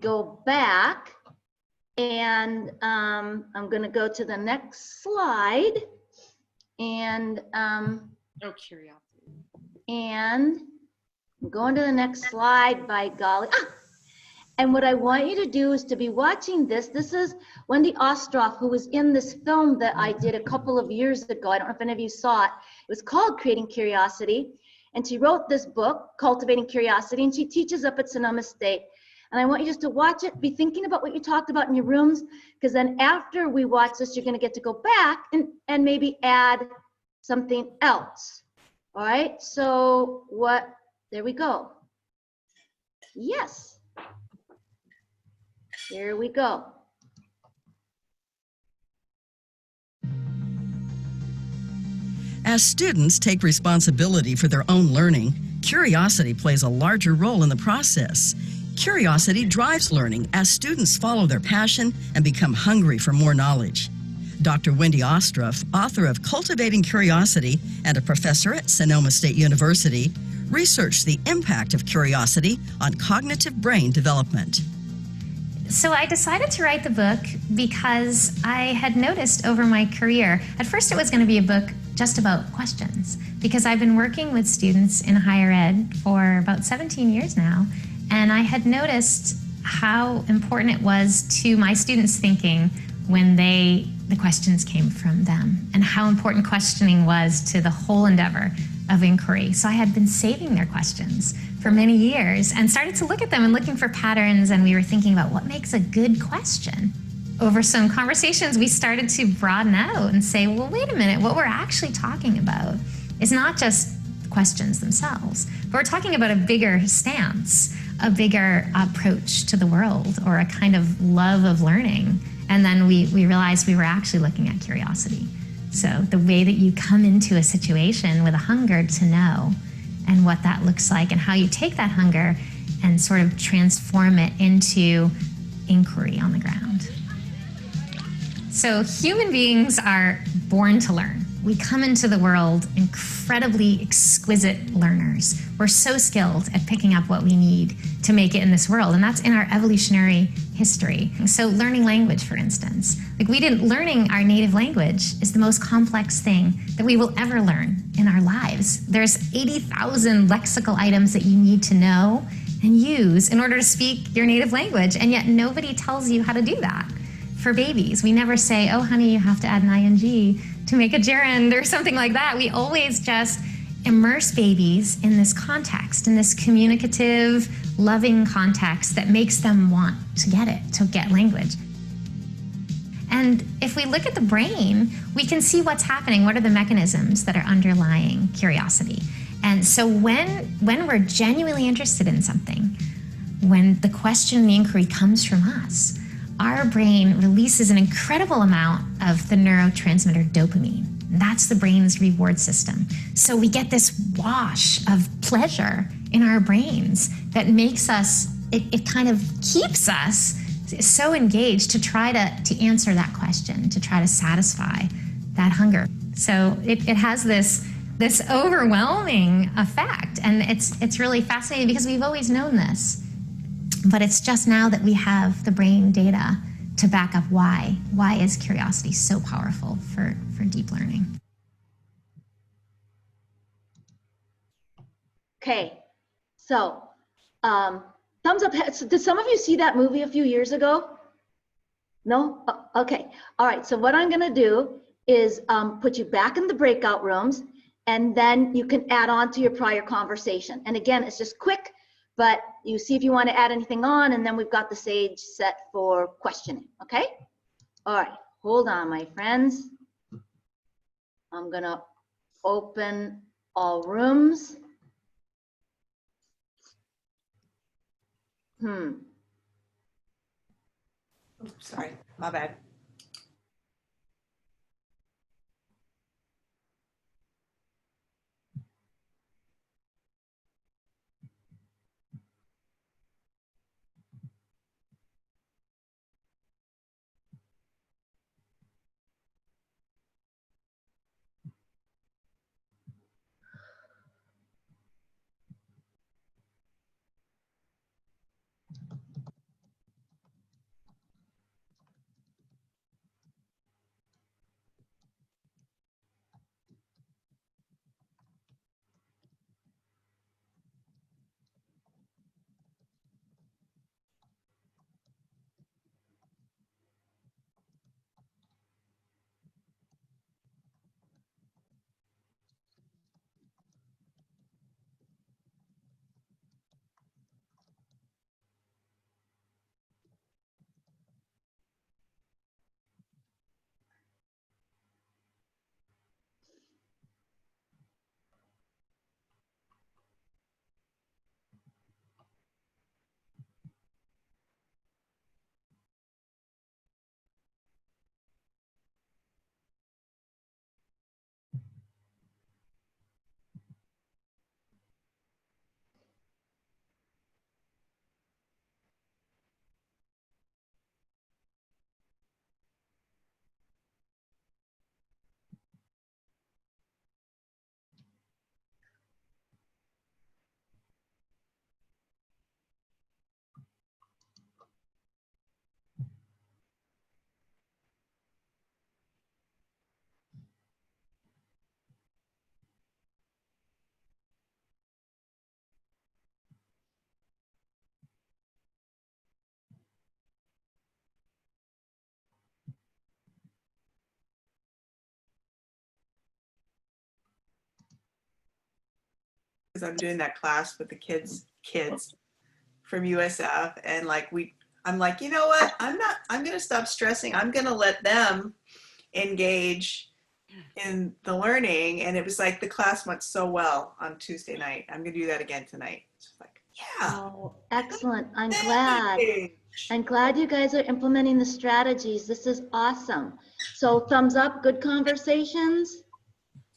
go back and I'm going to go to the next slide and Oh, curiosity. and I'm going to the next slide, by golly. And what I want you to do is to be watching this. This is Wendy Ostroff, who was in this film that I did a couple of years ago. I don't know if any of you saw it. It was called Creating Curiosity. And she wrote this book, Cultivating Curiosity, and she teaches up at Sonoma State. And I want you just to watch it, be thinking about what you talked about in your rooms, because then after we watch this, you're going to get to go back and maybe add something else. All right, so there we go. Yes. Here we go. As students take responsibility for their own learning, curiosity plays a larger role in the process. Curiosity drives learning as students follow their passion and become hungry for more knowledge. Dr. Wendy Ostroff, author of Cultivating Curiosity and a professor at Sonoma State University, researched the impact of curiosity on cognitive brain development. So I decided to write the book because I had noticed over my career, at first it was going to be a book just about questions, because I've been working with students in higher ed for about 17 years now, and I had noticed how important it was to my students' thinking when the questions came from them, and how important questioning was to the whole endeavor of inquiry. So I had been saving their questions for many years and started to look at them and looking for patterns, and we were thinking about what makes a good question. Over some conversations, we started to broaden out and say, well, wait a minute, what we're actually talking about is not just questions themselves, but we're talking about a bigger stance, a bigger approach to the world, or a kind of love of learning. And then we realized we were actually looking at curiosity. So the way that you come into a situation with a hunger to know, and what that looks like, and how you take that hunger and sort of transform it into inquiry on the ground. So human beings are born to learn. We come into the world incredibly exquisite learners. We're so skilled at picking up what we need to make it in this world, and that's in our evolutionary history. So learning language, for instance. Learning our native language is the most complex thing that we will ever learn in our lives. There's 80,000 lexical items that you need to know and use in order to speak your native language, and yet nobody tells you how to do that. For babies, we never say, oh honey, you have to add an ing to make a gerund or something like that. We always just immerse babies in this context, in this communicative, loving context that makes them want to get it, to get language. And if we look at the brain, we can see what's happening. What are the mechanisms that are underlying curiosity? And so when we're genuinely interested in something, when the question and the inquiry comes from us, our brain releases an incredible amount of the neurotransmitter dopamine. That's the brain's reward system. So we get this wash of pleasure in our brains that makes us, it kind of keeps us so engaged to try to answer that question, to try to satisfy that hunger. So it has this overwhelming effect, and it's really fascinating because we've always known this, but it's just now that we have the brain data to back up why is curiosity so powerful for deep learning. Okay, so thumbs up. Did some of you see that movie a few years ago? No? Okay. All right. So what I'm going to do is put you back in the breakout rooms, and then you can add on to your prior conversation. And again, it's just quick, but you see if you want to add anything on, and then we've got the stage set for questioning. Okay? All right. Hold on, my friends. I'm going to open all rooms. Oops, sorry, my bad. because I'm doing that class with the kids from USF, and like I'm like, you know what? I'm going to stop stressing. I'm going to let them engage in the learning. And it was like the class went so well on Tuesday night. I'm going to do that again tonight. It's like, yeah. Oh, excellent. I'm glad. I'm glad you guys are implementing the strategies. This is awesome. So thumbs up, good conversations.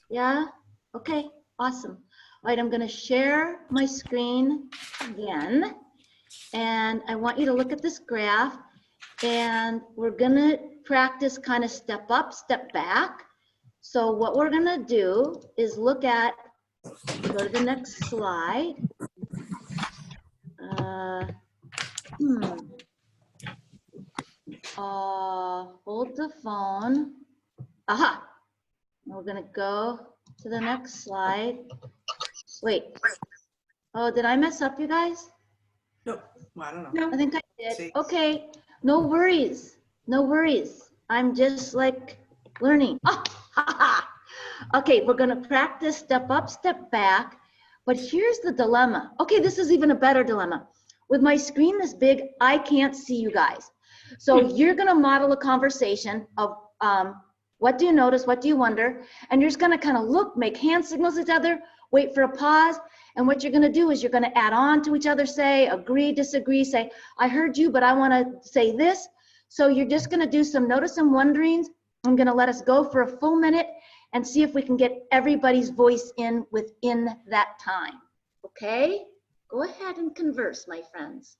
Yeah? Okay, awesome. All right, I'm going to share my screen again. And I want you to look at this graph. And we're going to practice kind of step up, step back. So what we're going to do is look at, go to the next slide. Hold the phone. Aha. We're gonna go to the next slide. Wait. Oh, did I mess up, you guys? Nope. Well, I don't know. I think I did. See. Okay. No worries. No worries. I'm just like learning. Oh, ha, ha. Okay, we're gonna practice step up, step back. But here's the dilemma. Okay, this is even a better dilemma. With my screen this big, I can't see you guys. So you're gonna model a conversation of what do you notice, what do you wonder? And you're just gonna kind of look, make hand signals to each other, wait for a pause. And what you're gonna do is you're gonna add on to each other, say, agree, disagree, say, I heard you, but I wanna say this. So you're just gonna do some notice and wonderings. I'm gonna let us go for a full minute and see if we can get everybody's voice in within that time, okay? Go ahead and converse, my friends.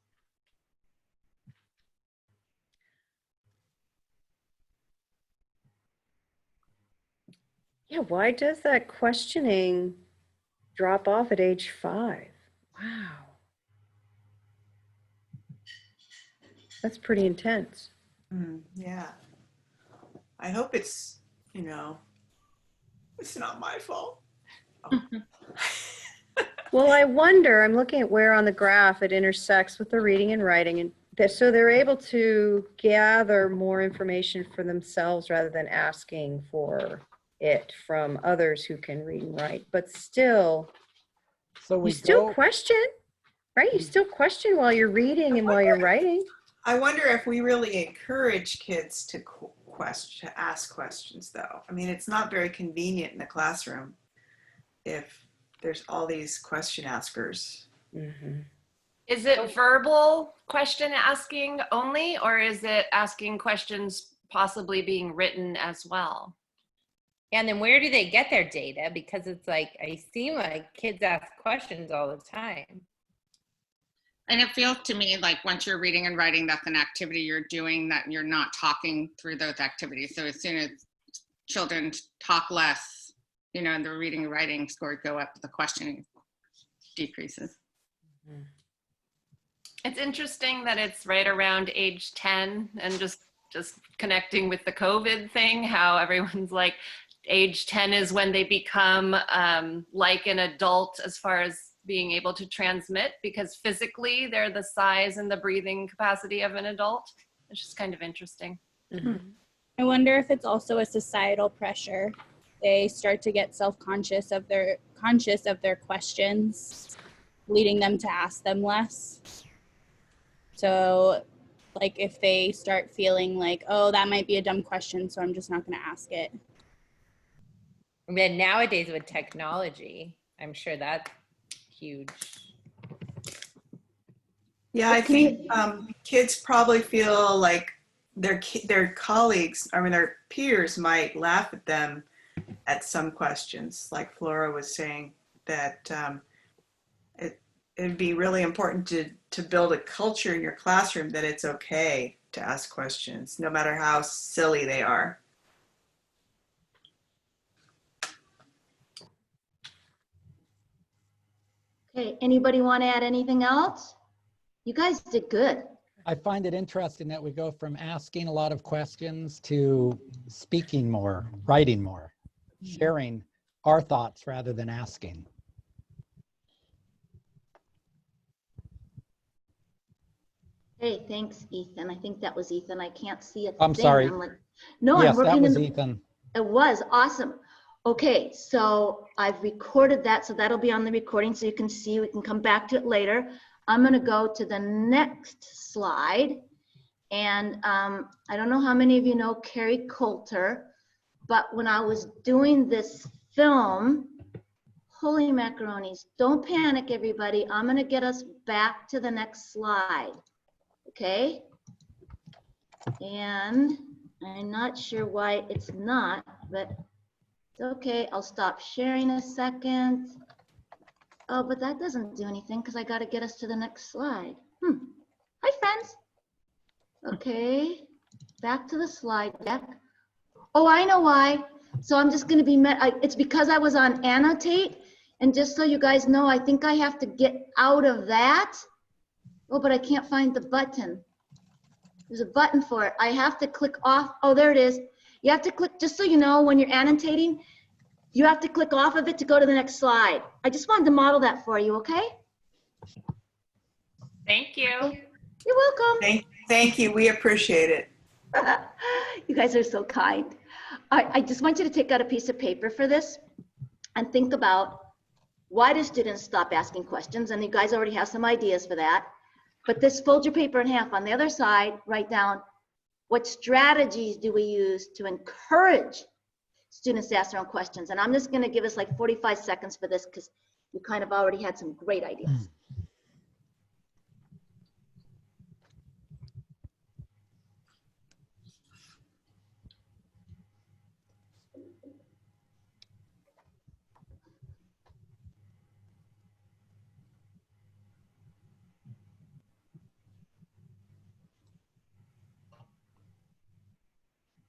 Yeah, why does that questioning drop off at age 5? Wow. That's pretty intense. Yeah. I hope it's, it's not my fault. Oh. Well, I wonder, I'm looking at where on the graph it intersects with the reading and writing, and so they're able to gather more information for themselves rather than asking for it from others who can read and write. But still, So you still question, right? You still question while you're reading and while you're writing. I wonder if we really encourage kids to ask questions, though. I mean, it's not very convenient in the classroom if there's all these question askers. Mm-hmm. Is it verbal question asking only, or is it asking questions possibly being written as well? And then where do they get their data? Because it's like, I see my kids ask questions all the time. And it feels to me like once you're reading and writing, that's an activity you're doing, that you're not talking through those activities. So as soon as children talk less, and the reading and writing scores go up, the questioning decreases. Mm-hmm. It's interesting that it's right around age 10, and just connecting with the COVID thing, how everyone's like, age 10 is when they become like an adult as far as being able to transmit, because physically they're the size and the breathing capacity of an adult. It's just kind of interesting. Mm-hmm. I wonder if it's also a societal pressure. They start to get self-conscious of their questions, leading them to ask them less. So like if they start feeling like, oh, that might be a dumb question, so I'm just not going to ask it. I mean, nowadays with technology, I'm sure that's huge. Yeah, I think kids probably feel like their colleagues, their peers might laugh at them at some questions. Like Flora was saying, that it'd be really important to build a culture in your classroom that it's okay to ask questions, no matter how silly they are. Okay, anybody want to add anything else? You guys did good. I find it interesting that we go from asking a lot of questions to speaking more, writing more, sharing our thoughts rather than asking. Hey, thanks, Ethan. I think that was Ethan. I can't see a thing. I'm sorry. No, yes, I'm working that was in Ethan. It was awesome. Okay, so I've recorded that, so that'll be on the recording so you can see. We can come back to it later. I'm going to go to the next slide. And I don't know how many of you know Carrie Coulter, but when I was doing this film, holy macaronis, don't panic, everybody. I'm going to get us back to the next slide. Okay? And I'm not sure why it's not, but it's okay. I'll stop sharing a second. Oh, but that doesn't do anything because I got to get us to the next slide. Hi, friends. Okay, back to the slide deck. Oh, I know why. So I'm just going to be it's because I was on annotate. And just so you guys know, I think I have to get out of that. Oh, but I can't find the button. There's a button for it. I have to click off. Oh, there it is. You have to click, just so you know, when you're annotating, you have to click off of it to go to the next slide. I just wanted to model that for you, okay? Thank you. You're welcome. Thank you. We appreciate it. You guys are so kind. I just want you to take out a piece of paper for this and think about, why do students stop asking questions? And you guys already have some ideas for that. But this, fold your paper in half. On the other side, write down, what strategies do we use to encourage students to ask their own questions? And I'm just going to give us like 45 seconds for this because you kind of already had some great ideas.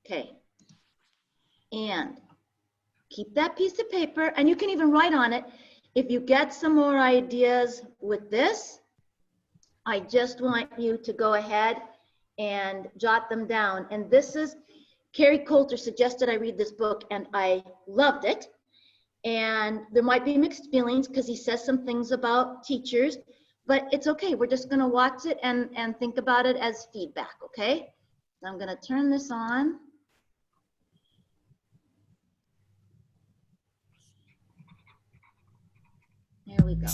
Okay, and keep that piece of paper, and you can even write on it. If you get some more ideas with this, I just want you to go ahead and jot them down. And this is, Carrie Coulter suggested I read this book, and I loved it. And there might be mixed feelings because he says some things about teachers, but it's okay. We're just gonna watch it and think about it as feedback, okay? So I'm gonna turn this on. Here we go.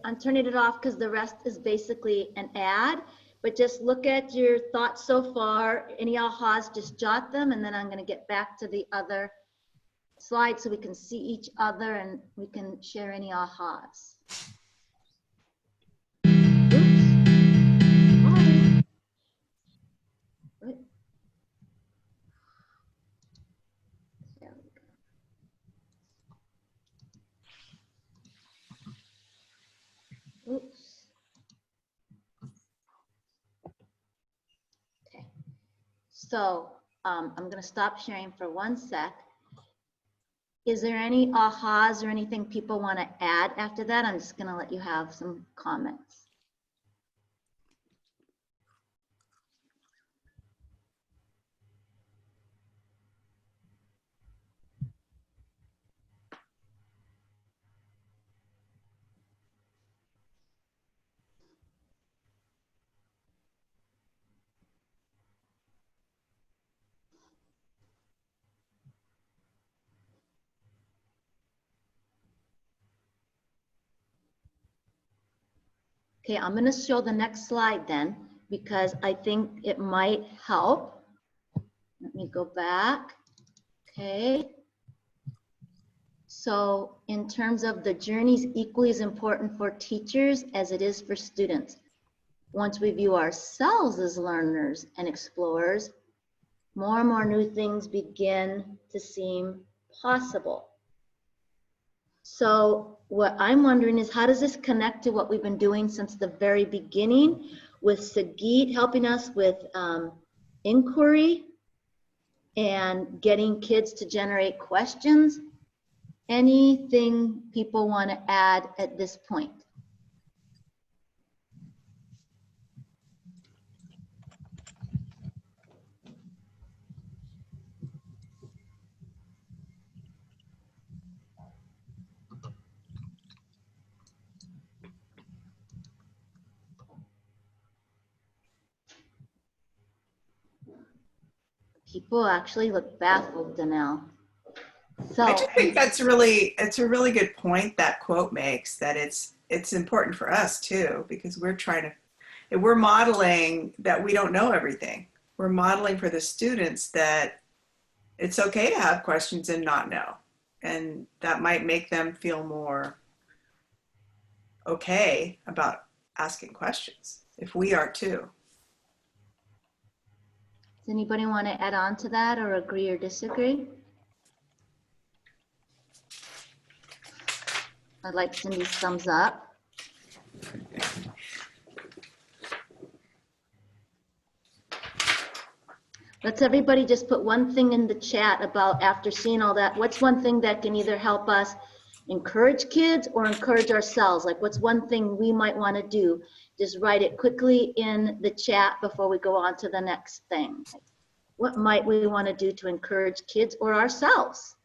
I'm turning it off because the rest is basically an ad, but just look at your thoughts so far. Any ahas, just jot them, and then I'm going to get back to the other slide so we can see each other and we can share any ahas. Oops. There we go. Oops. Okay. So I'm going to stop sharing for 1 sec. Is there any ahas or anything people want to add after that? I'm just going to let you have some comments. Okay, I'm going to show the next slide then, because I think it might help. Let me go back. Okay. So in terms of the journey is equally as important for teachers as it is for students. Once we view ourselves as learners and explorers, more and more new things begin to seem possible. So what I'm wondering is, how does this connect to what we've been doing since the very beginning, with Sagit helping us with inquiry and getting kids to generate questions? Anything people want to add at this point? People actually look baffled, Danelle. So I just think it's a really good point that quote makes, that it's important for us too, because we're modeling that we don't know everything. We're modeling for the students that it's okay to have questions and not know. And that might make them feel more okay about asking questions, if we are too. does anybody want to add on to that or agree or disagree? I'd like Cindy's thumbs up. Let's everybody just put one thing in the chat about, after seeing all that, what's one thing that can either help us encourage kids or encourage ourselves? Like, what's one thing we might want to do? Just write it quickly in the chat before we go on to the next thing. What might we want to do to encourage kids or ourselves?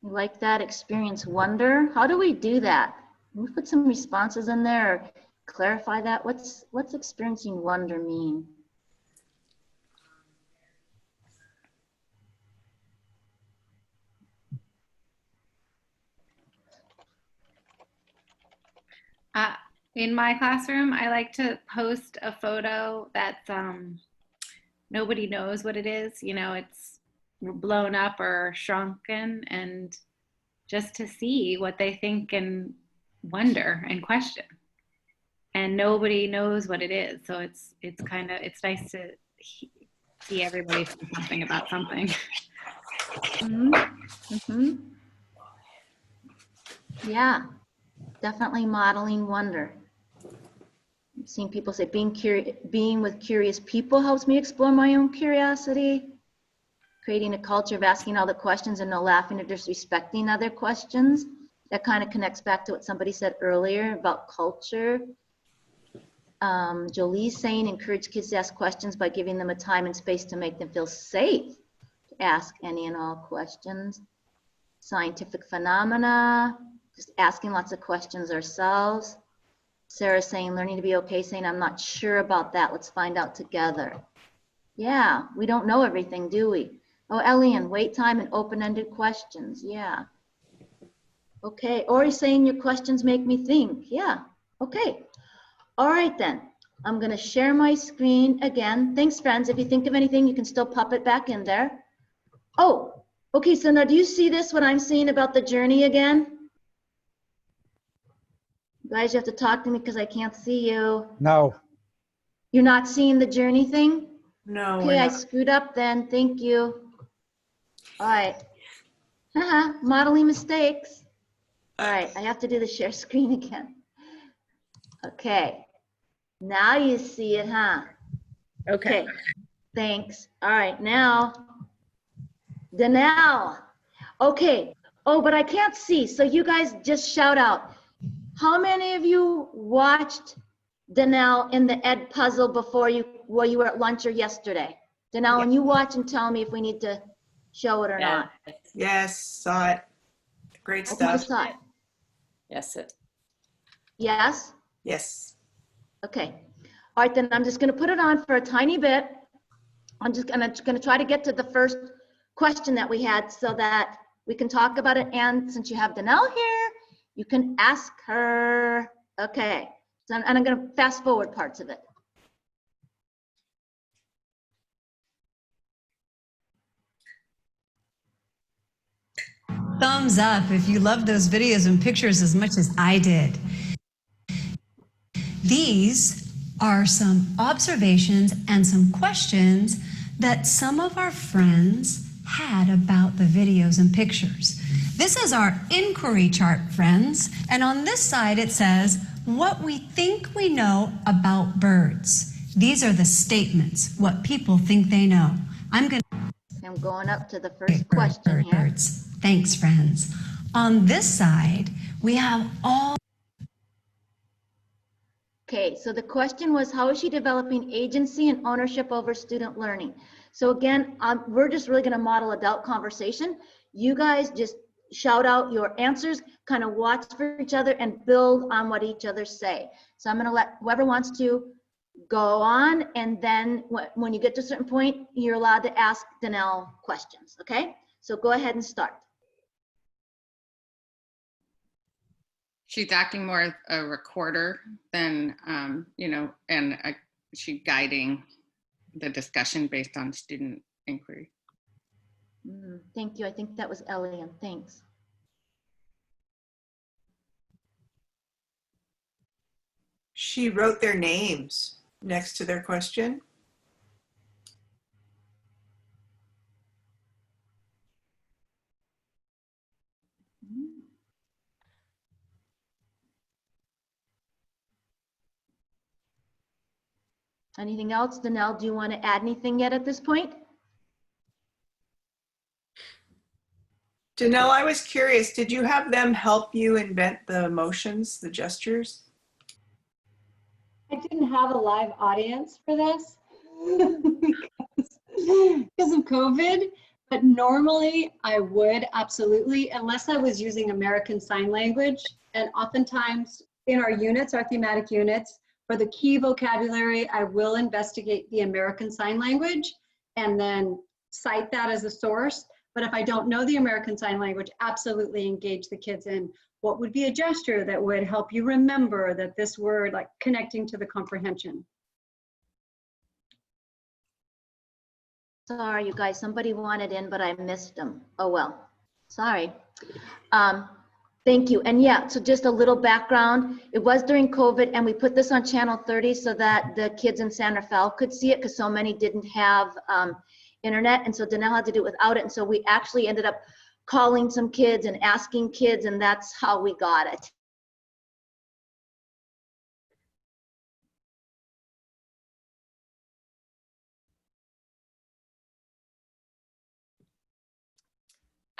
You like that? Experience wonder. How do we do that? Can we put some responses in there or clarify that? What's experiencing wonder mean? In my classroom, I like to post a photo that's nobody knows what it is. You know, it's blown up or shrunken, and just to see what they think and wonder and question. And nobody knows what it is, so it's nice to see everybody say something about something. Mm-hmm. Mm-hmm. Yeah, definitely modeling wonder. I've seen people say being with curious people helps me explore my own curiosity. Creating a culture of asking all the questions and no laughing or disrespecting other questions. That kind of connects back to what somebody said earlier about culture. Jolie's saying encourage kids to ask questions by giving them a time and space to make them feel safe to ask any and all questions. Scientific phenomena, just asking lots of questions ourselves. Sarah saying learning to be okay, saying I'm not sure about that, let's find out together. Yeah, we don't know everything, do we? Oh, Eileen, wait time and open-ended questions. Yeah. Okay, Ori saying your questions make me think. Yeah, okay. All right then, I'm gonna share my screen again. Thanks, friends. If you think of anything, you can still pop it back in there. Oh, okay, so now do you see this, what I'm seeing about the journey again? You guys, you have to talk to me because I can't see you. No. You're not seeing the journey thing? No, Okay, I screwed up then, thank you. All right. Haha, modeling mistakes. All right, I have to do the share screen again. Okay, now you see it, huh? Okay. Thanks. All right, now, Danelle. Okay, oh, but I can't see, so you guys just shout out. How many of you watched Danelle in the Ed puzzle before while you were at lunch or yesterday? Danelle, when you watch and tell me if we need to show it or not. Yes, saw it. Great Okay, stuff. saw it. Yes. Yes? Yes. Okay. All right, then I'm just going to put it on for a tiny bit. I'm just going to try to get to the first question that we had so that we can talk about it. And since you have Danelle here, you can ask her. Okay. So, and I'm going to fast forward parts of it. Thumbs up if you love those videos and pictures as much as I did. These are some observations and some questions that some of our friends had about the videos and pictures. This is our inquiry chart, friends, and on this side it says what we think we know about birds. These are the statements, what people think they know. I'm going up to the first question here. Thanks, friends. On this side, we have all. Okay, so the question was, how is she developing agency and ownership over student learning? So again, we're just really gonna model adult conversation. You guys just shout out your answers, kind of watch for each other and build on what each other say. So I'm gonna let whoever wants to go on, and then when you get to a certain point, you're allowed to ask Danelle questions, okay? So go ahead and start. She's acting more as a recorder than, and she's guiding the discussion based on student inquiry. Thank you. I think that was Eileen. Thanks. She wrote their names next to their question. Anything else? Danelle, do you want to add anything yet at this point? Danelle, I was curious, did you have them help you invent the motions, the gestures? I didn't have a live audience for this because of COVID, but normally I would absolutely, unless I was using American Sign Language. And oftentimes in our units, our thematic units, for the key vocabulary, I will investigate the American Sign Language and then cite that as a source. But if I don't know the American Sign Language, absolutely engage the kids in what would be a gesture that would help you remember that this word, like connecting to the comprehension. Sorry, you guys, somebody wanted in, but I missed them. Oh, well, sorry. Thank you. And yeah, so just a little background. It was during COVID, and we put this on channel 30 so that the kids in San Rafael could see it because so many didn't have internet. And so Danelle had to do it without it. And so we actually ended up calling some kids and asking kids, and that's how we got it.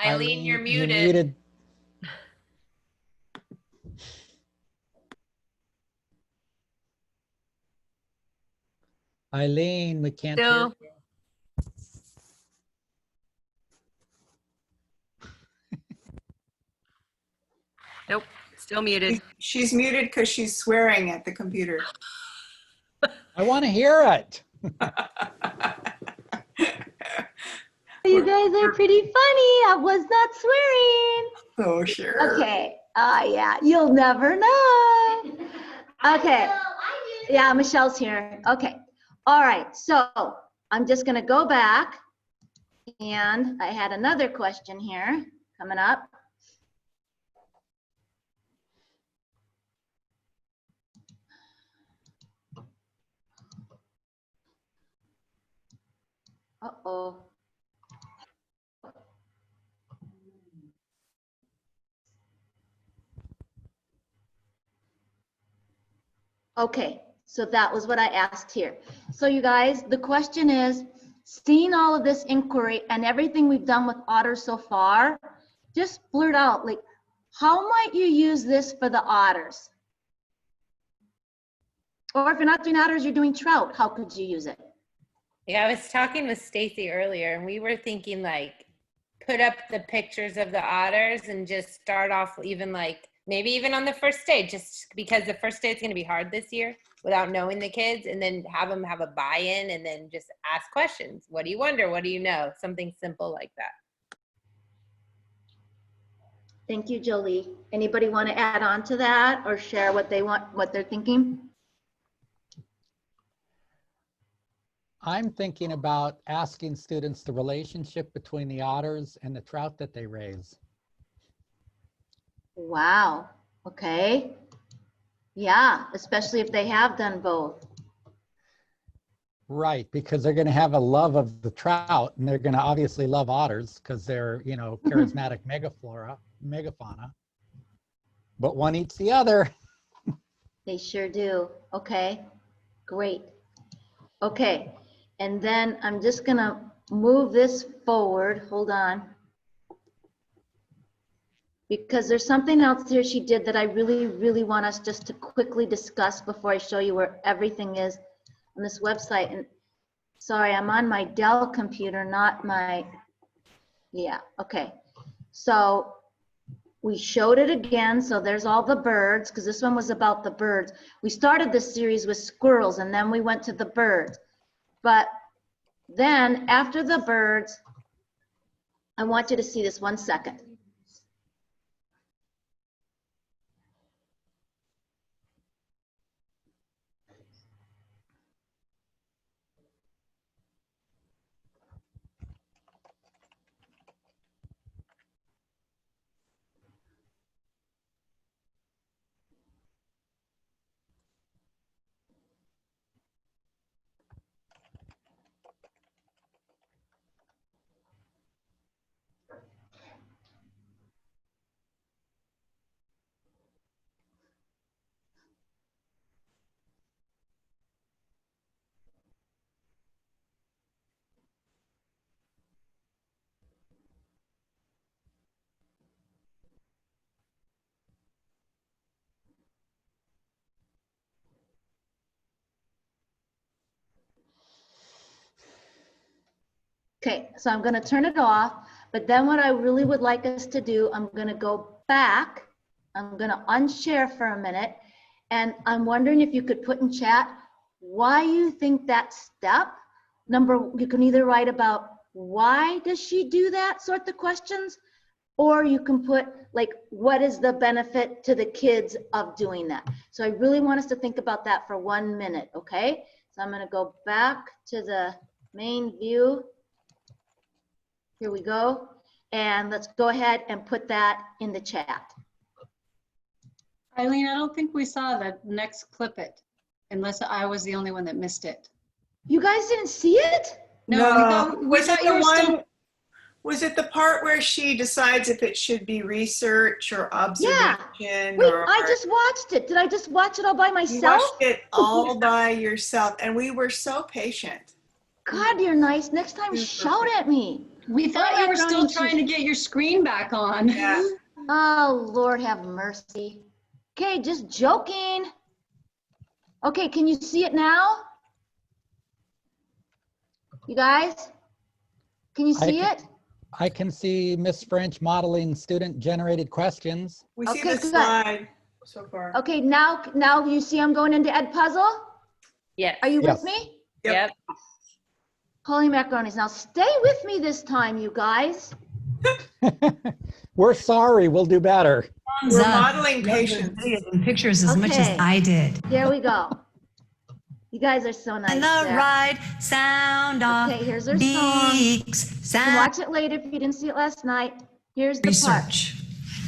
Eileen, you're muted. Eileen, we can't hear Still. you. Nope, still muted. She's muted because she's swearing at the computer. I want to hear it. You guys are pretty funny. I was not swearing. Oh, sure. Okay. Yeah, you'll never know. Okay. Yeah, Michelle's here. Okay. All right. So I'm just going to go back. And I had another question here coming up. Uh-oh. Okay, so that was what I asked here. So you guys, the question is, seeing all of this inquiry and everything we've done with otters so far, just blurt out, like, how might you use this for the otters? Or if you're not doing otters, you're doing trout, how could you use it? Yeah, I was talking with Stacy earlier, and we were thinking like put up the pictures of the otters and just start off even like maybe even on the first day, just because the first day is going to be hard this year without knowing the kids, and then have them have a buy-in and then just ask questions. What do you wonder? What do you know? Something simple like that. Thank you, Jolie. Anybody want to add on to that or share what they want, what they're thinking? I'm thinking about asking students the relationship between the otters and the trout that they raise. Wow. Okay. Yeah, especially if they have done both. Right, because they're going to have a love of the trout, and they're going to obviously love otters because they're, you know, charismatic megafauna. But one eats the other. They sure do. Okay, great. Okay, and then I'm just gonna move this forward. Hold on. Because there's something else here she did that I really want us just to quickly discuss before I show you where everything is on this website. And sorry, I'm on my Dell computer, not my, yeah, okay. So we showed it again, so there's all the birds, because this one was about the birds. We started this series with squirrels, and then we went to the birds. But then after the birds, I want you to see this 1 second. Okay, so I'm gonna turn it off, but then what I really would like us to do, I'm gonna go back, I'm gonna unshare for a minute, and I'm wondering if you could put in chat why you think that step, you can either write about why does she do that, sort the questions, or you can put like, what is the benefit to the kids of doing that? So I really want us to think about that for 1 minute, okay? So I'm gonna go back to the main view. Here we go. And let's go ahead and put that in the chat. Eileen, I don't think we saw the next clip it, unless I was the only one that missed it. You guys didn't see it? No, we thought you were still. Was it the part where she decides if it should be research or observation? Yeah. Wait, I just watched it. Did I just watch it all by myself? You watched it all by yourself, and we were so patient. God, you're nice. Next time, shout at me. We thought you were still trying to get your screen back on. Yeah. Oh, Lord have mercy. Okay, just joking. Okay, can you see it now? You guys? Can you see it? I can see Miss French modeling student-generated questions. We see Okay, the good. slide so far. Okay, now you see I'm going into Ed Puzzle? Yes. Are you Yes. with me? Yep. Holy macaronis. Now stay with me this time, you guys. We're sorry, we'll do better. We're modeling patience. Videos and pictures as much as Okay. I did. Here we go. You guys are so nice. And the there. right sound off Okay, here's our song. beaks, You can sound watch it later if you didn't see it last night. Here's the part. research.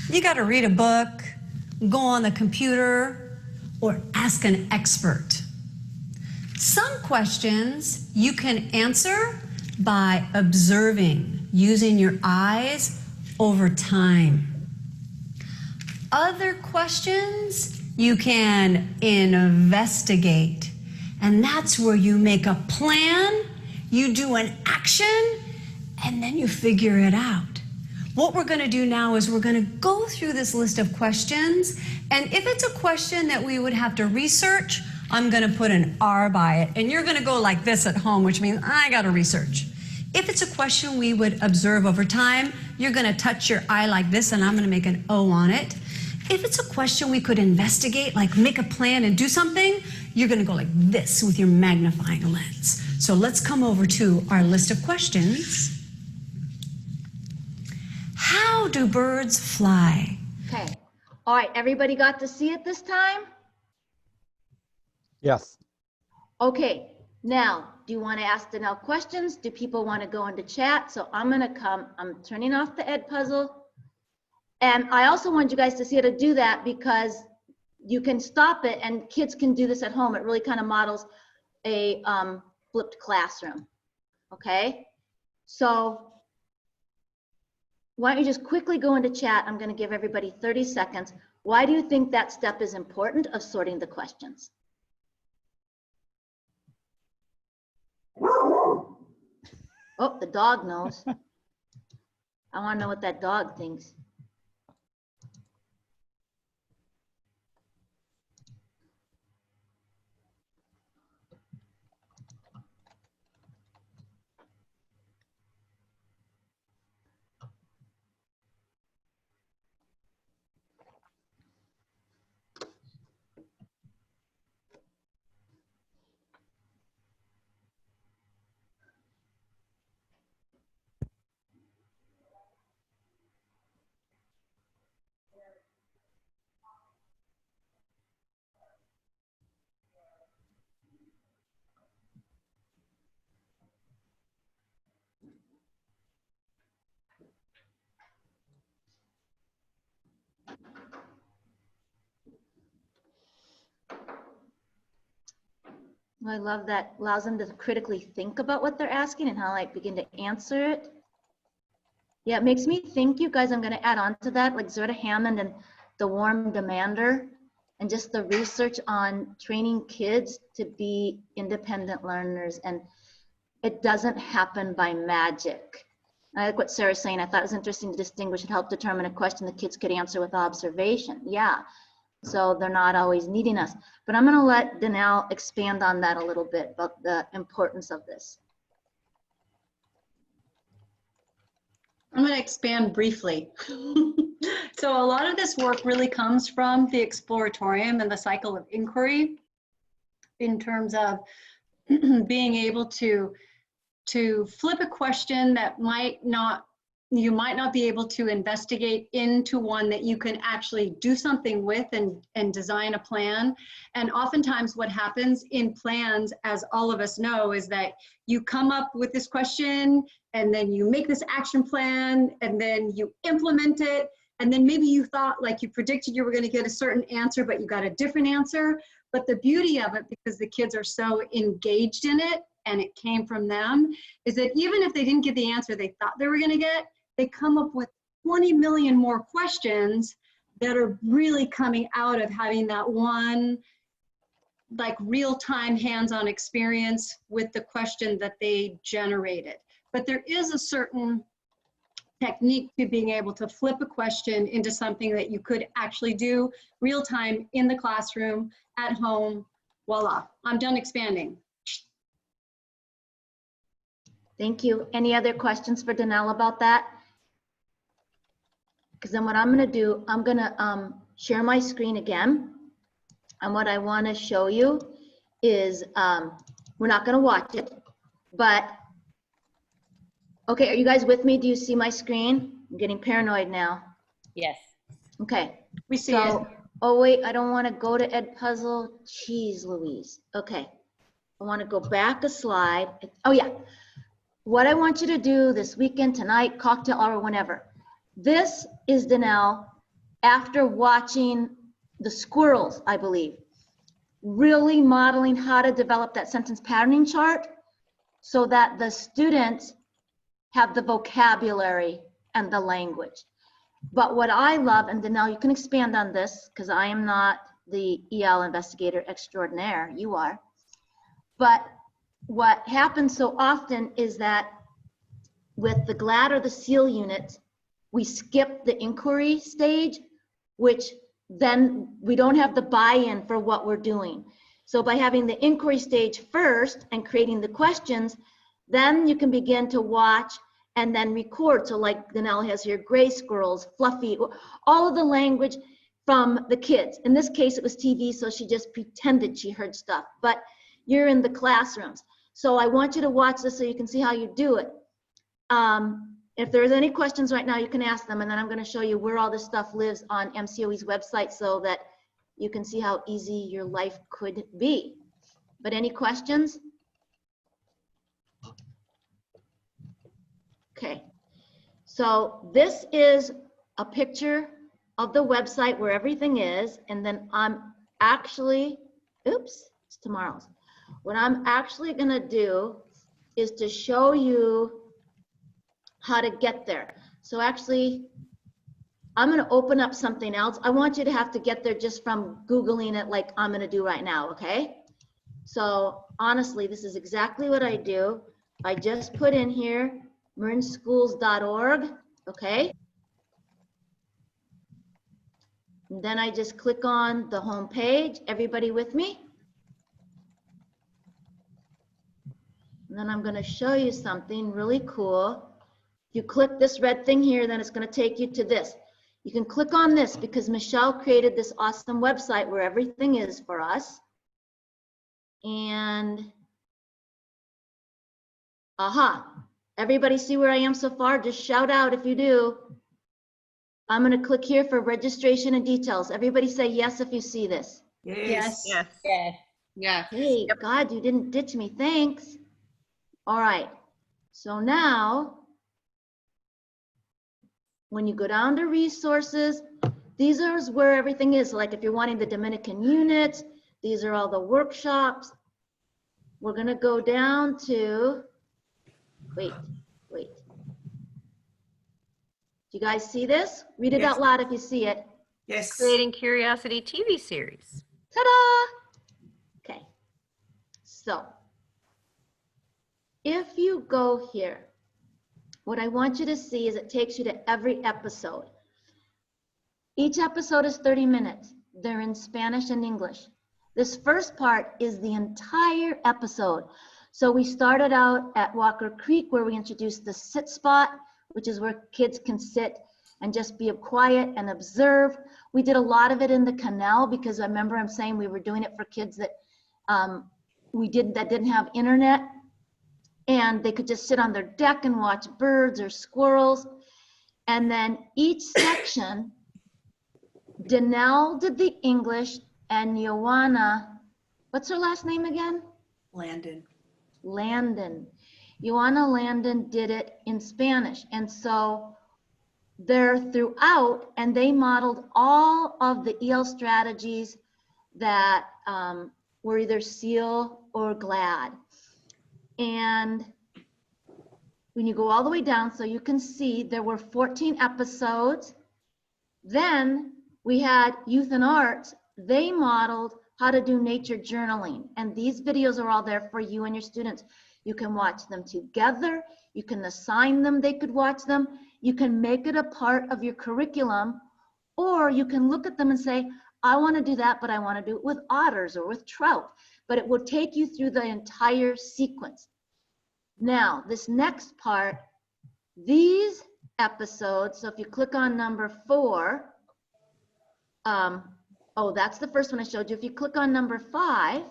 You got to read a book, go on the computer, or ask an expert. Some questions you can answer by observing, using your eyes over time. Other questions you can investigate, and that's where you make a plan, you do an action, and then you figure it out. What we're going to do now is we're going to go through this list of questions, and if it's a question that we would have to research, I'm going to put an R by it, and you're going to go like this at home, which means I got to research. If it's a question we would observe over time, you're going to touch your eye like this, and I'm going to make an O on it. If it's a question we could investigate, like make a plan and do something, you're going to go like this with your magnifying lens. So let's come over to our list of questions. How do birds fly? Okay. All right, everybody got to see it this time? Yes. Okay, now, do you want to ask Danelle questions? Do people want to go into chat? So I'm turning off the Ed Puzzle. And I also want you guys to see how to do that because you can stop it and kids can do this at home. It really kind of models a flipped classroom, okay? So why don't you just quickly go into chat? I'm going to give everybody 30 seconds. Why do you think that step is important of sorting the questions? Oh, the dog knows. I want to know what that dog thinks. I love that allows them to critically think about what they're asking and how like begin to answer it. Yeah, it makes me think, you guys, I'm going to add on to that, like Zerda Hammond and the warm demander and just the research on training kids to be independent learners. And it doesn't happen by magic. I like what Sarah's saying. I thought it was interesting to distinguish and help determine a question the kids could answer with observation. Yeah. So they're not always needing us. But I'm going to let Danelle expand on that a little bit about the importance of this. I'm going to expand briefly. So a lot of this work really comes from the exploratorium and the cycle of inquiry in terms of being able to flip a question that you might not be able to investigate into one that you can actually do something with and design a plan. And oftentimes what happens in plans, as all of us know, is that you come up with this question and then you make this action plan and then you implement it. And then maybe you thought, like you predicted you were going to get a certain answer, but you got a different answer. But the beauty of it, because the kids are so engaged in it and it came from them, is that even if they didn't get the answer they thought they were going to get, they come up with 20 million more questions that are really coming out of having that one like real-time hands-on experience with the question that they generated. But there is a certain technique to being able to flip a question into something that you could actually do real-time in the classroom, at home. Voila, I'm done expanding. Thank you. Any other questions for Danelle about that? Because then what I'm going to do, I'm going to share my screen again. And what I want to show you is, we're not going to watch it, but, okay, are you guys with me? Do you see my screen? I'm getting paranoid now. Yes. Okay. We see it. Oh wait, I don't want to go to Edpuzzle. Jeez Louise. Okay. I want to go back a slide. Oh yeah. What I want you to do this weekend, tonight, cocktail hour, whenever. This is Danelle after watching the squirrels, I believe, really modeling how to develop that sentence patterning chart so that the students have the vocabulary and the language. But what I love, and Danelle, you can expand on this because I am not the EL investigator extraordinaire, you are. But what happens so often is that with the GLAD or the SEAL units, we skip the inquiry stage, which then we don't have the buy-in for what we're doing. So by having the inquiry stage first and creating the questions, then you can begin to watch and then record. So like Danelle has here, gray squirrels, fluffy, all of the language from the kids. In this case, it was TV, so she just pretended she heard stuff, but you're in the classrooms. So I want you to watch this so you can see how you do it. If there's any questions right now, you can ask them, and then I'm going to show you where all this stuff lives on MCOE's website so that you can see how easy your life could be. But any questions? Okay, so this is a picture of the website where everything is, and then I'm actually, oops, it's tomorrow's. What I'm actually going to do is to show you how to get there. So actually, I'm going to open up something else. I want you to have to get there just from Googling it like I'm going to do right now, okay? So honestly, this is exactly what I do. I just put in here marinschools.org, okay? And then I just click on the home page. Everybody with me? And then I'm going to show you something really cool. If you click this red thing here, then it's going to take you to this. You can click on this because Michelle created this awesome website where everything is for us. And aha, everybody see where I am so far? Just shout out if you do. I'm going to click here for registration and details. Everybody say yes if you see this. Yes. Yes. Yes. Yeah. Hey, God, you didn't ditch me. Thanks. All right. So now, when you go down to resources, these are where everything is. Like if you're wanting the Dominican units, these are all the workshops. We're going to go down to, wait. Do you guys see this? Read it Yes. out loud if you see it. Yes. Creating Curiosity TV series. Ta-da! Okay. So, if you go here, what I want you to see is it takes you to every episode. Each episode is 30 minutes. They're in Spanish and English. This first part is the entire episode. So we started out at Walker Creek where we introduced the sit spot, which is where kids can sit and just be quiet and observe. We did a lot of it in the canal because I remember I'm saying we were doing it for kids that that didn't have internet, and they could just sit on their deck and watch birds or squirrels. And then each section, Danelle did the English and Joanna, what's her last name again? Landon. Joanna Landon did it in Spanish. And so they're throughout, and they modeled all of the EL strategies that were either SEAL or GLAD. And when you go all the way down, so you can see there were 14 episodes. Then we had Youth and Arts. They modeled how to do nature journaling. And these videos are all there for you and your students. You can watch them together. You can assign them, they could watch them. You can make it a part of your curriculum, or you can look at them and say, I want to do that, but I want to do it with otters or with trout. But it will take you through the entire sequence. Now, this next part, these episodes, so if you click on number 4, oh, that's the first one I showed you. If you click on number 5,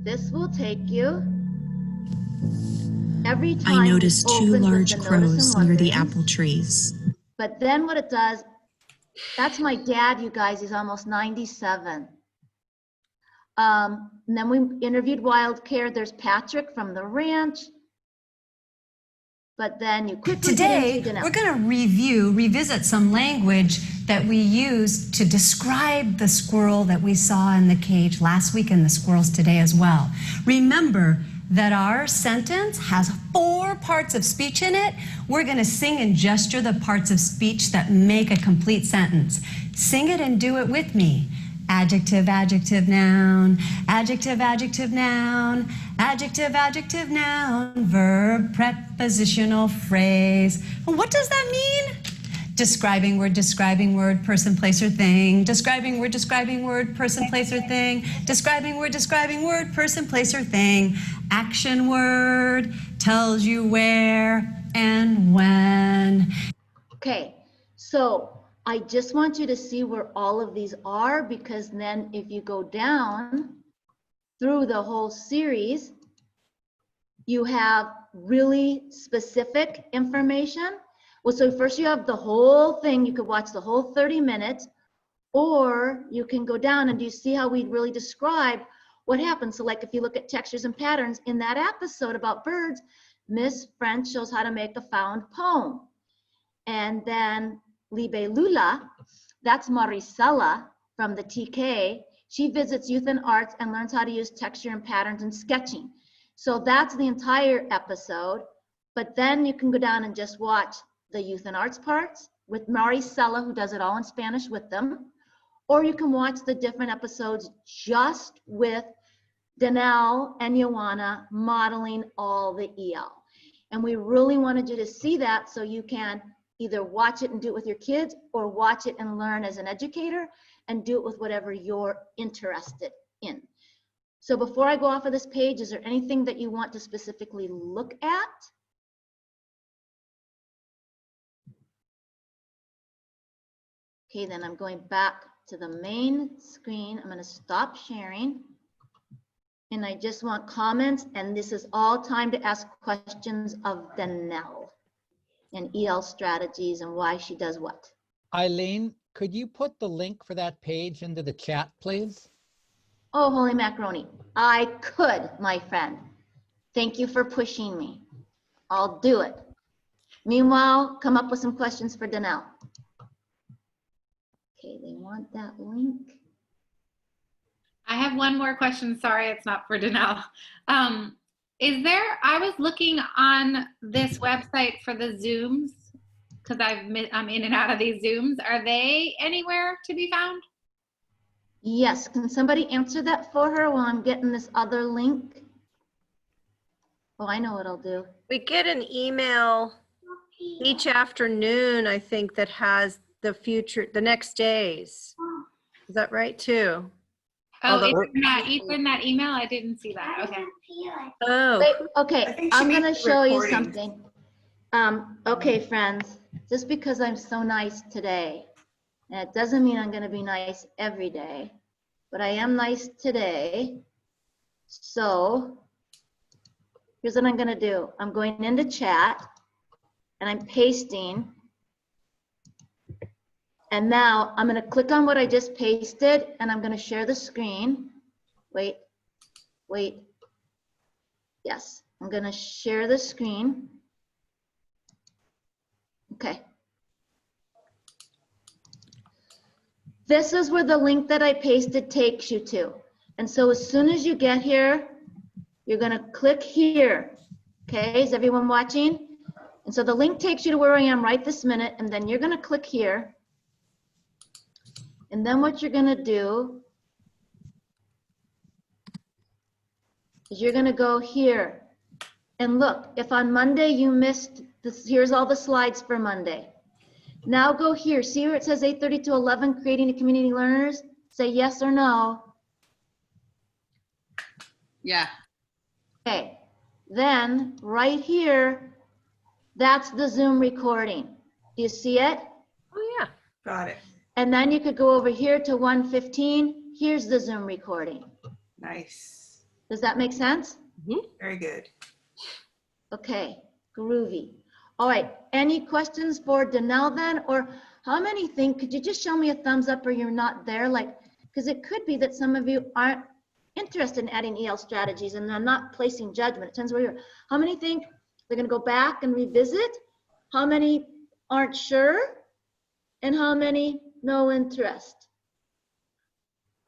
this will take you every time. I noticed you 2 open with large the notice crows and near the wonderings. apple trees. But then what it does, that's my dad, you guys, he's almost 97. And then we interviewed Wild Care. There's Patrick from the ranch. But then you quickly Today, get into we're going to revisit some language that we used to describe the squirrel that we saw in the cage last week and the squirrels today as well. Remember that our sentence has 4 parts of speech in it. We're going to sing and gesture the parts of speech that make a complete sentence. Sing it and do it with me. Adjective, adjective, noun, adjective, adjective, noun, adjective, adjective, noun, verb, prepositional phrase. What does that mean? Describing word, person, place, or thing. Describing word, person, place, or thing. Describing word, person, place, or thing. Action word tells you where and when. Okay, so I just want you to see where all of these are, because then if you go down through the whole series, you have really specific information. Well, so first you have the whole thing. You could watch the whole 30 minutes, or you can go down and you see how we really describe what happened. So like if you look at textures and patterns in that episode about birds, Miss French shows how to make a found poem. And then Libe Lula, that's Maricela from the TK. She visits youth and arts and learns how to use texture and patterns in sketching. So that's the entire episode. But then you can go down and just watch the youth and arts parts with Maricela, who does it all in Spanish with them. Or you can watch the different episodes just with Danelle and Joanna modeling all the EL. And we really wanted you to see that so you can either watch it and do it with your kids, or watch it and learn as an educator and do it with whatever you're interested in. So before I go off of this page, is there anything that you want to specifically look at? Okay, then I'm going back to the main screen. I'm going to stop sharing. And I just want comments, and this is all time to ask questions of Danelle and EL strategies and why she does what. Eileen, could you put the link for that page into the chat, please? Oh, holy macaroni. I could, my friend. Thank you for pushing me. I'll do it. Meanwhile, come up with some questions for Danelle. Okay, they want that link. I have one more question. Sorry, it's not for Danelle. I was looking on this website for the Zooms, because I'm in and out of these Zooms. Are they anywhere to be found? Yes, can somebody answer that for her while I'm getting this other link? Oh, I know what I'll do. We get an email each afternoon, I think, that has the next days. Is that right too? Oh, it's in that email? I didn't see that. Okay. Oh. Wait, okay, I'm gonna show you something. Okay, friends, just because I'm so nice today, and it doesn't mean I'm gonna be nice every day, but I am nice today. So here's what I'm gonna do. I'm going into chat and I'm pasting. And now I'm gonna click on what I just pasted and I'm gonna share the screen. Wait. Yes, I'm gonna share the screen. Okay. This is where the link that I pasted takes you to. And so as soon as you get here, you're gonna click here. Okay, is everyone watching? And so the link takes you to where I am right this minute, and then you're gonna click here. And then what you're gonna do is you're gonna go here. And look, if on Monday you missed this, here's all the slides for Monday. Now go here, see where it says 8:30 to 11, creating a community learners? Say yes or no. Yeah. Okay, then right here, that's the Zoom recording. Do you see it? Oh, yeah. Got it. And then you could go over here to 1:15. Here's the Zoom recording. Nice. Does that make sense? Very good. Okay, groovy. All right, any questions for Danelle then? Or how many think, could you just show me a thumbs up or you're not there? Like, because it could be that some of you aren't interested in adding EL strategies and I'm not placing judgment. It depends where you're. How many think they're gonna go back and revisit? How many aren't sure? And how many no interest?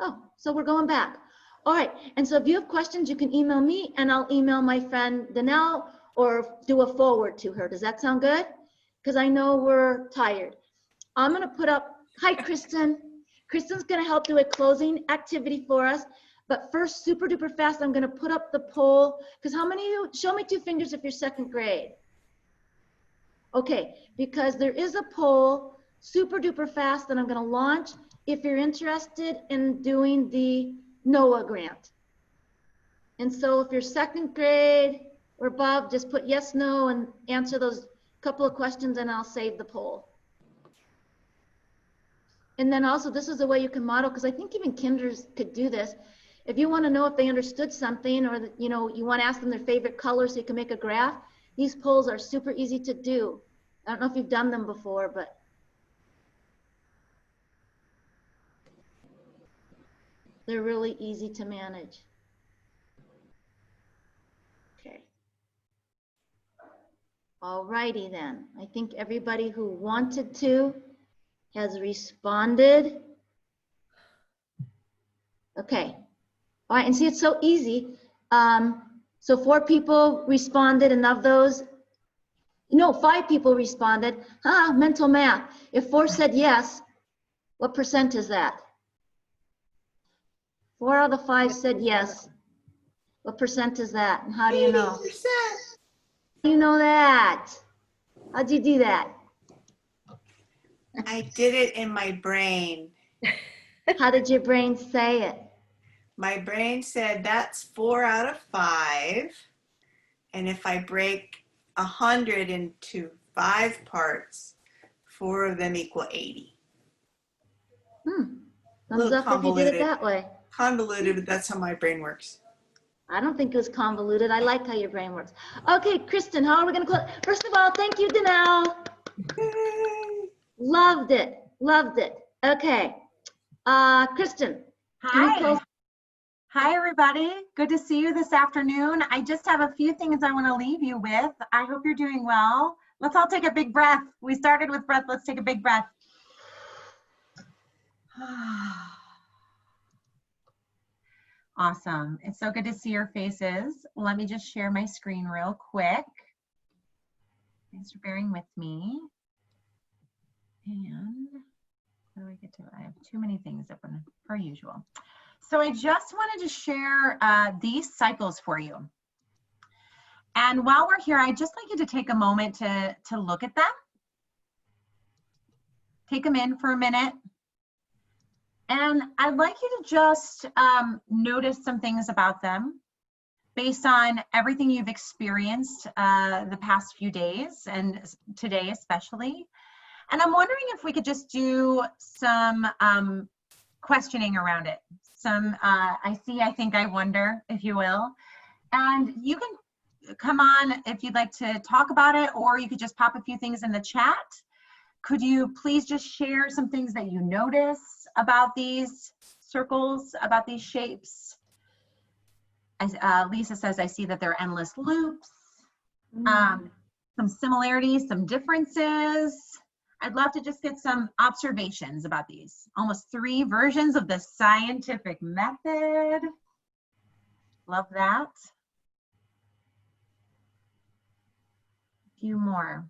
Oh, so we're going back. All right, and so if you have questions, you can email me and I'll email my friend Danelle or do a forward to her. Does that sound good? Because I know we're tired. I'm gonna put up, hi Kristen. Kristen's gonna help do a closing activity for us. But first, super duper fast, I'm gonna put up the poll. Because how many of you, show me 2 fingers if you're 2nd grade. Okay, because there is a poll, super duper fast, that I'm gonna launch if you're interested in doing the NOAA grant. And so if you're 2nd grade or above, just put yes, no, and answer those couple of questions and I'll save the poll. And then also, this is a way you can model, because I think even kinders could do this. If you want to know if they understood something, or you know, you want to ask them their favorite color so you can make a graph, these polls are super easy to do. I don't know if you've done them before, but they're really easy to manage. Okay. All righty then. I think everybody who wanted to has responded. Okay. All right, and see, it's so easy. So 4 people responded, and of those, no, 5 people responded. Mental math. If 4 said yes, what percent is that? 4 out of the 5 said yes. What percent is that? And how do you know? 80%. How do you know that? How'd you do that? I did it in my brain. How did your brain say it? My brain said that's 4 out of 5. And if I break 100 into 5 parts, 4 of them equal 80. Thumbs up if you did it that way. Convoluted, but that's how my brain works. I don't think it was convoluted. I like how your brain works. Okay, Kristen, how are we going to close? First of all, thank you, Danelle. Loved it. Loved it. Okay. Kristen. Hi. Hi, everybody. Good to see you this afternoon. I just have a few things I want to leave you with. I hope you're doing well. Let's all take a big breath. We started with breath. Let's take a big breath. Awesome. It's so good to see your faces. Let me just share my screen real quick. Thanks for bearing with me. And where do I get to? I have too many things open, per usual. So I just wanted to share these cycles for you. And while we're here, I'd just like you to take a moment to look at them. Take them in for a minute. And I'd like you to just notice some things about them based on everything you've experienced the past few days and today especially. And I'm wondering if we could just do some questioning around it. Some I see, I think, I wonder, if you will. And you can come on if you'd like to talk about it, or you could just pop a few things in the chat. Could you please just share some things that you notice about these circles, about these shapes? As Lisa says, I see that they're endless loops. Some similarities, some differences. I'd love to just get some observations about these. Almost 3 versions of the scientific method. Love that. A few more.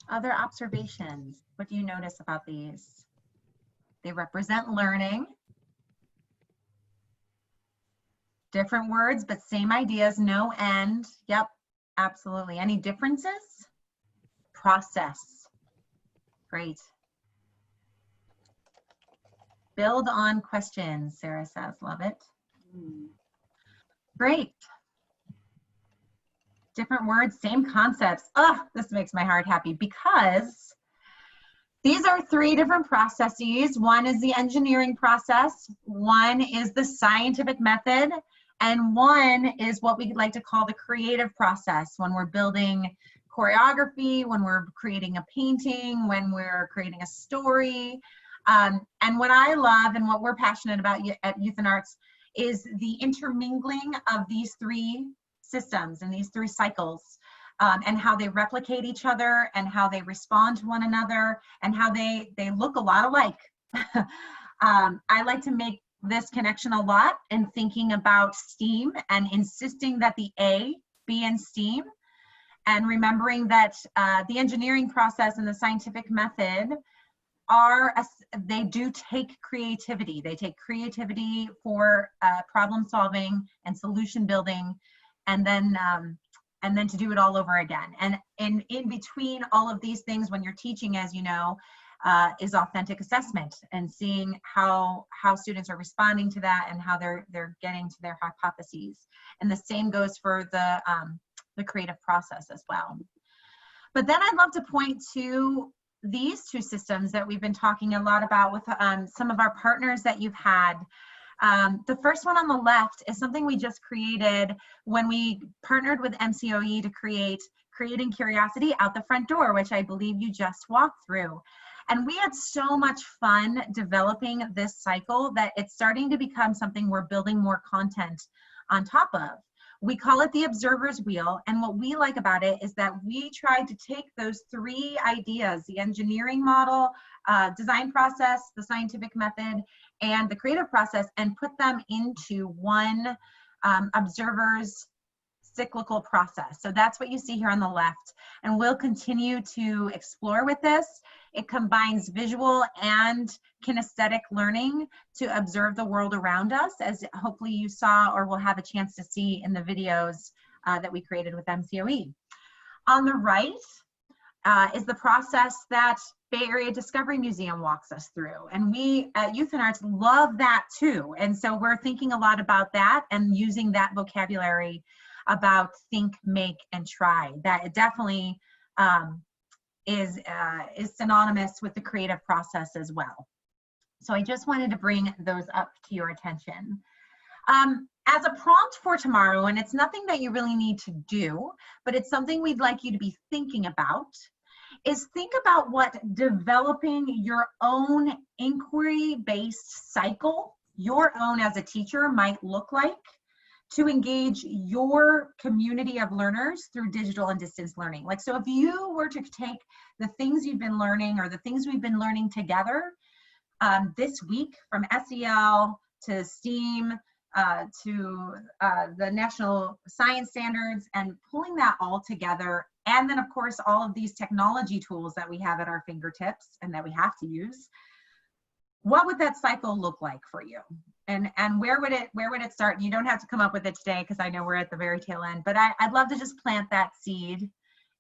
Other observations. What do you notice about these? They represent learning. Different words, but same ideas, no end. Yep, absolutely. Any differences? Process. Great. Build on questions, Sarah says. Love it. Great. Different words, same concepts. Oh, this makes my heart happy because these are 3 different processes. One is the engineering process, one is the scientific method, and one is what we like to call the creative process when we're building choreography, when we're creating a painting, when we're creating a story. And what I love and what we're passionate about at Youth and Arts is the intermingling of these 3 systems and these 3 cycles, and how they replicate each other and how they respond to one another and how they look a lot alike. I like to make this connection a lot in thinking about STEAM and insisting that the A be in STEAM, and remembering that the engineering process and the scientific method they do take creativity. They take creativity for problem solving and solution building, and then to do it all over again. And in between all of these things, when you're teaching, as you know, is authentic assessment and seeing how students are responding to that and how they're getting to their hypotheses. And the same goes for the creative process as well. But then I'd love to point to these 2 systems that we've been talking a lot about with some of our partners that you've had. The first one on the left is something we just created when we partnered with MCOE to create Creating Curiosity Out the Front Door, which I believe you just walked through. And we had so much fun developing this cycle that it's starting to become something we're building more content on top of. We call it the Observer's Wheel, and what we like about it is that we tried to take those 3 ideas, the engineering model, design process, the scientific method, and the creative process, and put them into one observer's cyclical process. So that's what you see here on the left, and we'll continue to explore with this. It combines visual and kinesthetic learning to observe the world around us, as hopefully you saw or will have a chance to see in the videos that we created with MCOE. On the right is the process that Bay Area Discovery Museum walks us through. And we at Youth and Arts love that too. And so we're thinking a lot about that and using that vocabulary about think, make, and try. That it definitely is synonymous with the creative process as well. So I just wanted to bring those up to your attention. As a prompt for tomorrow, and it's nothing that you really need to do, but it's something we'd like you to be thinking about, is think about what developing your own inquiry-based cycle, your own as a teacher, might look like to engage your community of learners through digital and distance learning. Like, so if you were to take the things you've been learning or the things we've been learning together this week, from SEL to STEAM to the National Science Standards, and pulling that all together, and then of course all of these technology tools that we have at our fingertips and that we have to use, what would that cycle look like for you? And where would it start? You don't have to come up with it today because I know we're at the very tail end, but I'd love to just plant that seed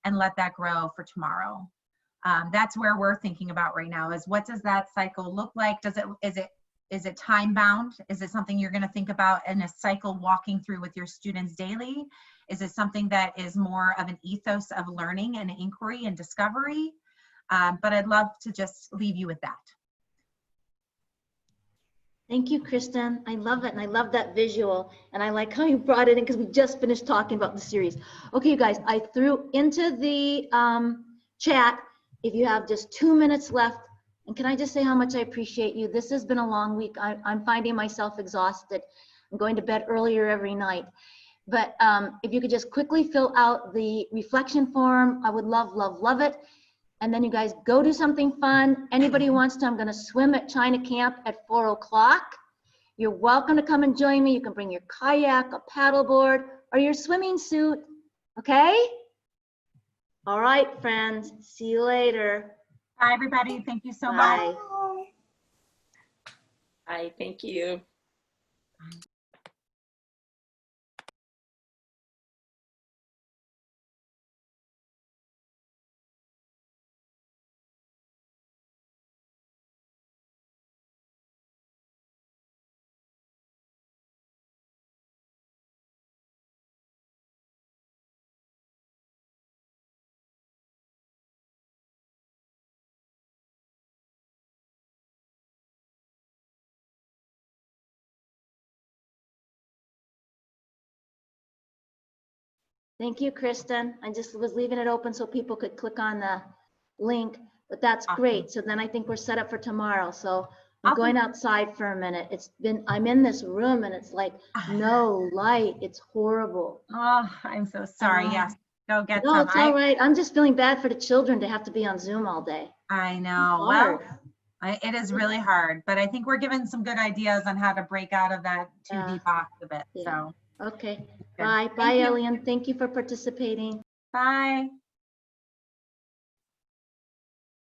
and let that grow for tomorrow. That's where we're thinking about right now, is what does that cycle look like? Is it time bound? Is it something you're going to think about in a cycle walking through with your students daily? Is it something that is more of an ethos of learning and inquiry and discovery? But I'd love to just leave you with that. Thank you, Kristen. I love it, and I love that visual, and I like how you brought it in because we just finished talking about the series. Okay, you guys, I threw into the chat if you have just 2 minutes left, and can I just say how much I appreciate you? This has been a long week. I'm finding myself exhausted. I'm going to bed earlier every night. But if you could just quickly fill out the reflection form, I would love, love, love it. And then you guys go do something fun. Anybody who wants to, I'm going to swim at China Camp at 4 o'clock. You're welcome to come and join me. You can bring your kayak, a paddleboard, or your swimming suit. Okay? All right, friends. See you later. Bye, everybody. Thank you so much. Bye. Hi, thank you. Thank you, Kristen. I just was leaving it open so people could click on the link, but that's great. So then I think we're set up for tomorrow. So I'm Awesome. going outside for a minute. I'm in this room and it's like no light. It's horrible. Oh, I'm so sorry. Yes, go get No, some. it's all right. I'm just feeling bad for the children to have to be on Zoom all day. I know. Hard. Well, it is really hard, but I think we're given some good ideas on how to break out of that 2D box a bit. Yeah. So, Okay. good. Bye. Thank Bye, you. Elian. Thank you for participating. Bye.